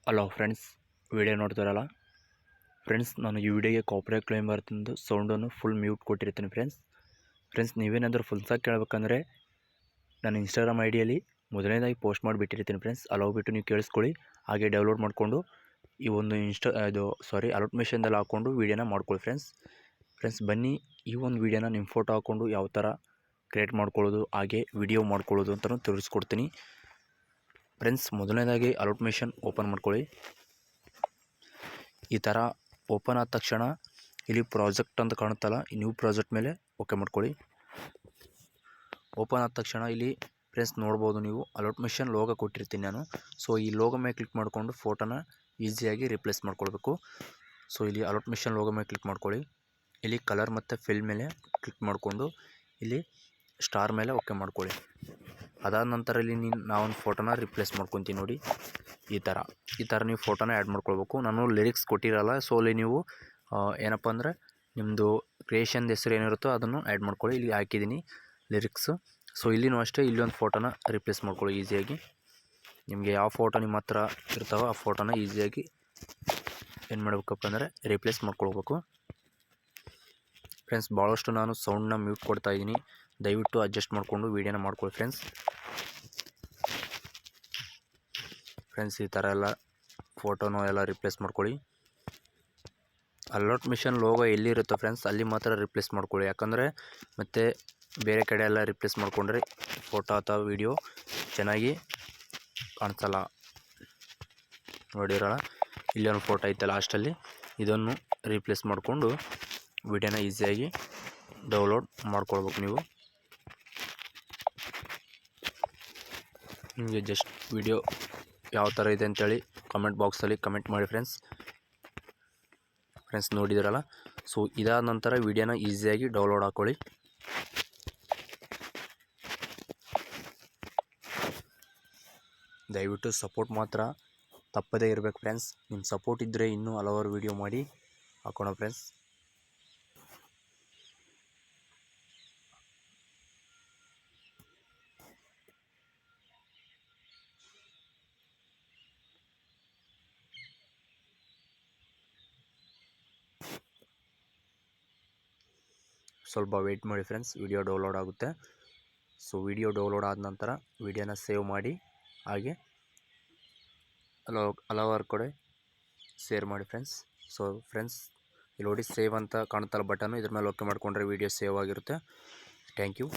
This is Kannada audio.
ಹಲೋ ಫ್ರೆಂಡ್ಸ್, ವಿಡಿಯೋ ನೋಡ್ತಾರಲ್ಲ ಫ್ರೆಂಡ್ಸ್, ನಾನು ಈ ವಿಡಿಯೋಗೆ ಕಾಪಿರೈಟ್ ಕ್ಲೈಮ್ ಬರ್ತಂದು ಸೌಂಡನ್ನು ಫುಲ್ ಮ್ಯೂಟ್ ಕೊಟ್ಟಿರ್ತೀನಿ ಫ್ರೆಂಡ್ಸ್ ನೀವೇನಾದರೂ ಫುಲ್ಸಾಗಿ ಕೇಳಬೇಕಂದ್ರೆ ನಾನು ಇನ್ಸ್ಟಾಗ್ರಾಮ್ ಐಡಿಯಲ್ಲಿ ಮೊದಲನೇದಾಗಿ ಪೋಸ್ಟ್ ಮಾಡಿಬಿಟ್ಟಿರ್ತೀನಿ ಫ್ರೆಂಡ್ಸ್. ಅಲ್ಲಿ ಹೋಗ್ಬಿಟ್ಟು ನೀವು ಕೇಳಿಸ್ಕೊಳ್ಳಿ. ಹಾಗೆ ಡೌನ್ಲೋಡ್ ಮಾಡಿಕೊಂಡು ಈ ಒಂದು ಅಲರ್ಟ್ ಮೆಷನ್ದಲ್ಲಿ ಹಾಕ್ಕೊಂಡು ವೀಡಿಯೋನ ಮಾಡ್ಕೊಳ್ಳಿ ಫ್ರೆಂಡ್ಸ್ ಬನ್ನಿ, ಈ ಒಂದು ವೀಡಿಯೋನ ನಿಮ್ಮ ಫೋಟೋ ಹಾಕ್ಕೊಂಡು ಯಾವ ಥರ ಕ್ರಿಯೇಟ್ ಮಾಡ್ಕೊಳ್ಳೋದು ಹಾಗೆ ವಿಡಿಯೋ ಮಾಡ್ಕೊಳ್ಳೋದು ಅಂತಲೂ ತಿಳಿಸ್ಕೊಡ್ತೀನಿ ಫ್ರೆಂಡ್ಸ್. ಮೊದಲನೇದಾಗಿ ಅಲರ್ಟ್ ಮೆಷನ್ ಓಪನ್ ಮಾಡ್ಕೊಳ್ಳಿ. ಈ ಥರ ಓಪನ್ ಆದ ತಕ್ಷಣ ಇಲ್ಲಿ ಪ್ರಾಜೆಕ್ಟ್ ಅಂತ ಕಾಣುತ್ತಲ್ಲ, ಈ ನ್ಯೂ ಪ್ರಾಜೆಕ್ಟ್ ಮೇಲೆ ಓಕೆ ಮಾಡ್ಕೊಳ್ಳಿ. ಓಪನ್ ಆದ ತಕ್ಷಣ ಇಲ್ಲಿ ಫ್ರೆಂಡ್ಸ್ ನೋಡ್ಬೋದು, ನೀವು ಅಲರ್ಟ್ ಮೆಷನ್ ಲೋಗೋ ಕೊಟ್ಟಿರ್ತೀನಿ ನಾನು. ಸೊ ಈ ಲೋಗೋ ಮೇಲೆ ಕ್ಲಿಕ್ ಮಾಡಿಕೊಂಡು ಫೋಟೋನ ಈಸಿಯಾಗಿ ರಿಪ್ಲೇಸ್ ಮಾಡ್ಕೊಳ್ಬೇಕು. ಸೊ ಇಲ್ಲಿ ಅಲರ್ಟ್ ಮೆಷನ್ ಲೋಗೋ ಮೇಲೆ ಕ್ಲಿಕ್ ಮಾಡ್ಕೊಳ್ಳಿ. ಇಲ್ಲಿ ಕಲರ್ ಮತ್ತು ಫಿಲ್ ಮೇಲೆ ಕ್ಲಿಕ್ ಮಾಡಿಕೊಂಡು ಇಲ್ಲಿ ಸ್ಟಾರ್ ಮೇಲೆ ಓಕೆ ಮಾಡ್ಕೊಳ್ಳಿ. ಅದಾದ ನಂತರ ಇಲ್ಲಿ ನಾವೊಂದು ಫೋಟೋನ ರಿಪ್ಲೇಸ್ ಮಾಡ್ಕೊತೀನಿ ನೋಡಿ. ಈ ಥರ ನೀವು ಫೋಟೋನ ಆ್ಯಡ್ ಮಾಡ್ಕೊಳ್ಬೇಕು. ನಾನು ಲಿರಿಕ್ಸ್ ಕೊಟ್ಟಿರಲ್ಲ, ಸೊ ಅಲ್ಲಿ ನೀವು ಏನಪ್ಪ ಅಂದರೆ ನಿಮ್ಮದು ಕ್ರಿಯೇಷನ್ದು ಹೆಸರು ಏನಿರುತ್ತೋ ಅದನ್ನು ಆ್ಯಡ್ ಮಾಡ್ಕೊಳ್ಳಿ. ಇಲ್ಲಿ ಹಾಕಿದ್ದೀನಿ ಲಿರಿಕ್ಸು. ಸೊ ಇಲ್ಲಿನೂ ಅಷ್ಟೇ, ಇಲ್ಲೊಂದು ಫೋಟೋನ ರಿಪ್ಲೇಸ್ ಮಾಡ್ಕೊಳ್ಳಿ ಈಸಿಯಾಗಿ. ನಿಮಗೆ ಯಾವ ಫೋಟೋ ನಿಮ್ಮ ಹತ್ರ ಇರ್ತಾವೋ ಆ ಫೋಟೋನ ಈಸಿಯಾಗಿ ಏನು ಮಾಡಬೇಕಪ್ಪ ಅಂದರೆ ರಿಪ್ಲೇಸ್ ಮಾಡ್ಕೊಳ್ಬೇಕು ಫ್ರೆಂಡ್ಸ್. ಭಾಳಷ್ಟು ನಾನು ಸೌಂಡನ್ನ ಮ್ಯೂಟ್ ಕೊಡ್ತಾಯಿದ್ದೀನಿ, ದಯವಿಟ್ಟು ಅಡ್ಜಸ್ಟ್ ಮಾಡಿಕೊಂಡು ವೀಡಿಯೋನ ಮಾಡ್ಕೊಳ್ಳಿ ಫ್ರೆಂಡ್ಸ್. ಈ ಥರ ಎಲ್ಲ ಫೋಟೋನೂ ಎಲ್ಲ ರಿಪ್ಲೇಸ್ ಮಾಡ್ಕೊಳ್ಳಿ. ಅಲರ್ಟ್ ಮಿಷನ್ ಲೋಗೋ ಎಲ್ಲಿರುತ್ತೋ ಫ್ರೆಂಡ್ಸ್ ಅಲ್ಲಿ ಮಾತ್ರ ರಿಪ್ಲೇಸ್ ಮಾಡ್ಕೊಳ್ಳಿ. ಯಾಕಂದರೆ ಮತ್ತು ಬೇರೆ ಕಡೆ ಎಲ್ಲ ರಿಪ್ಲೇಸ್ ಮಾಡಿಕೊಂಡ್ರೆ ಫೋಟೋ ಅಥವಾ ವೀಡಿಯೋ ಚೆನ್ನಾಗಿ ಕಾಣಿಸಲ್ಲ. ನೋಡಿರಲ್ಲ, ಇಲ್ಲೊಂದು ಫೋಟೋ ಐತೆ ಲಾಸ್ಟಲ್ಲಿ, ಇದನ್ನು ರಿಪ್ಲೇಸ್ ಮಾಡಿಕೊಂಡು ವೀಡಿಯೋನ ಈಸಿಯಾಗಿ ಡೌನ್ಲೋಡ್ ಮಾಡ್ಕೊಳ್ಬೇಕು ನೀವು. ನಿಮಗೆ ಜಸ್ಟ್ ವಿಡಿಯೋ ಯಾವ ಥರ ಇದೆ ಅಂತೇಳಿ ಕಮೆಂಟ್ ಬಾಕ್ಸಲ್ಲಿ ಕಮೆಂಟ್ ಮಾಡಿ ಫ್ರೆಂಡ್ಸ್. ನೋಡಿದಿರಲ್ಲ, ಸೊ ಇದಾದ ನಂತರ ವಿಡಿಯೋನ ಈಸಿಯಾಗಿ ಡೌನ್ಲೋಡ್ ಹಾಕ್ಕೊಳ್ಳಿ. ದಯವಿಟ್ಟು ಸಪೋರ್ಟ್ ಮಾತ್ರ ತಪ್ಪದೇ ಇರಬೇಕು ಫ್ರೆಂಡ್ಸ್. ನಿಮ್ಮ ಸಪೋರ್ಟ್ ಇದ್ದರೆ ಇನ್ನೂ ಹಲವಾರು ವಿಡಿಯೋ ಮಾಡಿ ಹಾಕೋಣ ಫ್ರೆಂಡ್ಸ್. ಸ್ವಲ್ಪ ವೆಯ್ಟ್ ಮಾಡಿ ಫ್ರೆಂಡ್ಸ್, ವಿಡಿಯೋ ಡೌನ್ಲೋಡ್ ಆಗುತ್ತೆ. ಸೊ ವಿಡಿಯೋ ಡೌನ್ಲೋಡ್ ಆದ ನಂತರ ವಿಡಿಯೋನ ಸೇವ್ ಮಾಡಿ ಹಾಗೆ ಹಲವಾರು ಕಡೆ ಶೇರ್ ಮಾಡಿ ಫ್ರೆಂಡ್ಸ್. ಸೊ ಫ್ರೆಂಡ್ಸ್, ಇಲ್ಲಿ ನೋಡಿ ಸೇವ್ ಅಂತ ಕಾಣುತ್ತಲ್ಲ ಬಟನ್ನು, ಇದ್ರ ಮೇಲೆ ಓಕೆ ಮಾಡಿಕೊಂಡ್ರೆ ವಿಡಿಯೋ ಸೇವ್ ಆಗಿರುತ್ತೆ. Thank you.